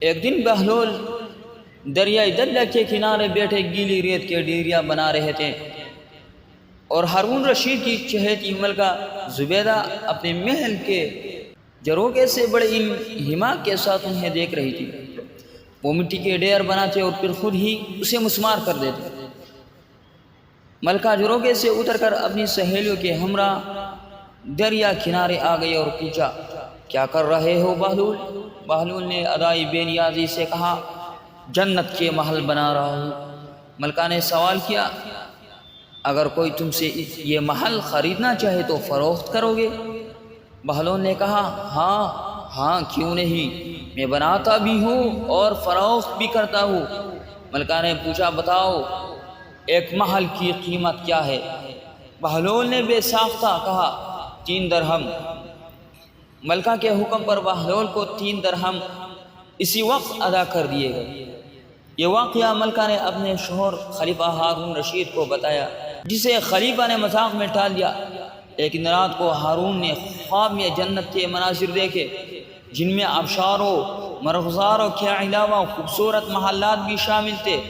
ایک دن بہلول دریائے دجلہ کے کنارے بیٹھے گیلی ریت کے ڈیریا بنا رہے تھے اور ہارون رشید کی چہیتی ملکہ زبیدہ اپنے محل کے جروگے سے بڑے حماق کے ساتھ انہیں دیکھ رہی تھی۔ وہ مٹی کے ڈیر بناتے اور پھر خود ہی اسے مسمار کر دیتے۔ ملکہ جروگے سے اتر کر اپنی سہیلیوں کے ہمراہ دریا کنارے آ گئی اور پوچھا، کیا کر رہے ہو بہلول؟ بہلول نے ادائی بے نیازی سے کہا، جنت کے محل بنا رہا ہوں۔ ملکہ نے سوال کیا، اگر کوئی تم سے یہ محل خریدنا چاہے تو فروخت کرو گے؟ بہلول نے کہا، ہاں کیوں نہیں، میں بناتا بھی ہوں اور فروخت بھی کرتا ہوں۔ ملکہ نے پوچھا، بتاؤ ایک محل کی قیمت کیا ہے؟ بہلول نے بے ساختہ کہا، 3 درہم۔ ملکہ کے حکم پر بہلول کو 3 درہم اسی وقت ادا کر دیے گئے۔ یہ واقعہ ملکہ نے اپنے شوہر خلیفہ ہارون رشید کو بتایا، جسے خلیفہ نے مذاق میں ٹال دیا۔ لیکن رات کو ہارون نے خواب میں جنت کے مناظر دیکھے، جن میں آبشاروں مرغزاروں کے علاوہ خوبصورت محلات بھی شامل تھے۔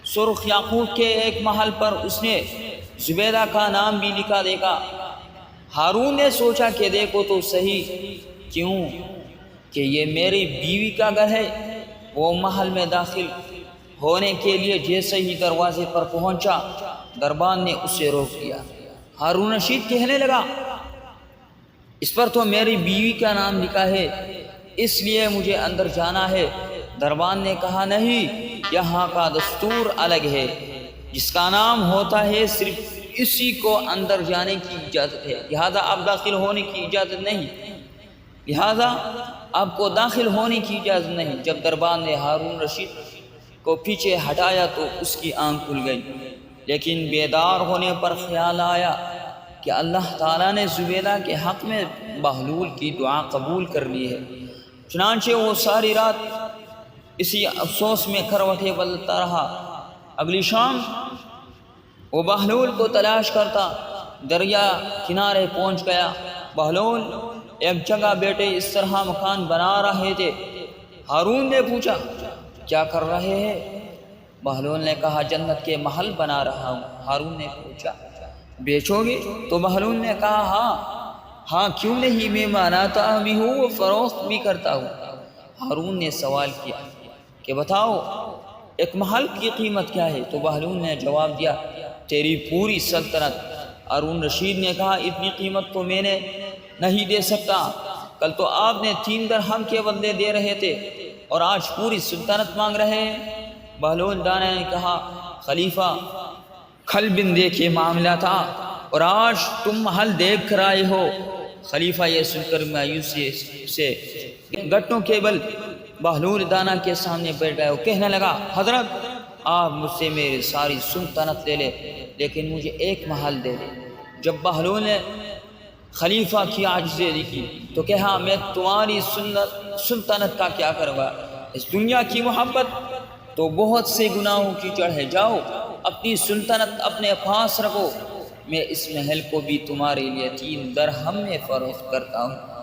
سرخ یاقوت کے ایک محل پر اس نے زبیدہ کا نام بھی لکھا دیکھا۔ ہارون نے سوچا کہ دیکھو تو صحیح، کیوں کہ یہ میری بیوی کا گھر ہے۔ وہ محل میں داخل ہونے کے لیے جیسے ہی دروازے پر پہنچا، دربان نے اسے روک دیا۔ ہارون رشید کہنے لگا، اس پر تو میری بیوی کا نام لکھا ہے، اس لیے مجھے اندر جانا ہے۔ دربان نے کہا، نہیں، یہاں کا دستور الگ ہے، جس کا نام ہوتا ہے صرف اسی کو اندر جانے کی اجازت ہے، لہذا اب داخل ہونے کی اجازت نہیں، لہذا آپ کو داخل ہونے کی اجازت نہیں۔ جب دربان نے ہارون رشید کو پیچھے ہٹایا تو اس کی آنکھ کھل گئی، لیکن بیدار ہونے پر خیال آیا کہ اللہ تعالیٰ نے زبیدہ کے حق میں بہلول کی دعا قبول کر لی ہے۔ چنانچہ وہ ساری رات اسی افسوس میں کروٹیں بدلتا رہا۔ اگلی شام وہ بہلول کو تلاش کرتا دریا کنارے پہنچ گیا۔ بہلول ایک جگہ بیٹھے اس طرح مکان بنا رہے تھے۔ ہارون نے پوچھا، کیا کر رہے ہیں؟ بہلول نے کہا، جنت کے محل بنا رہا ہوں۔ ہارون نے پوچھا، بیچو گے؟ تو بہلول نے کہا، ہاں کیوں نہیں، میں بناتا بھی ہوں اور فروخت بھی کرتا ہوں۔ ہارون نے سوال کیا کہ بتاؤ ایک محل کی قیمت کیا ہے؟ تو بہلول نے جواب دیا، تیری پوری سلطنت۔ ہارون رشید نے کہا، اتنی قیمت تو میں نے نہیں دے سکتا، کل تو آپ نے 3 درہم کے بدلے دے رہے تھے اور آج پوری سلطنت مانگ رہے ہیں۔ بہلول دانا نے کہا، خلیفہ کھل بندے کے معاملہ تھا اور آج تم محل دیکھ کر آئے ہو۔ خلیفہ یہ سن کر مایوسی سے گھٹنوں کے بل بہلول دانا کے سامنے بیٹھ گئے اور کہنے لگا، حضرت آپ مجھ سے میری ساری سلطنت لے لے لیکن مجھے ایک محل دے دے۔ جب بہلول نے خلیفہ کی عاجزی دیکھی تو کہا، میں تمہاری سلطنت کا کیا کروں گا؟ اس دنیا کی محبت تو بہت سے گناہوں کی جڑ ہے، جاؤ اپنی سلطنت اپنے پاس رکھو، میں اس محل کو بھی تمہارے لیے 3 درہم میں فروخت کرتا ہوں۔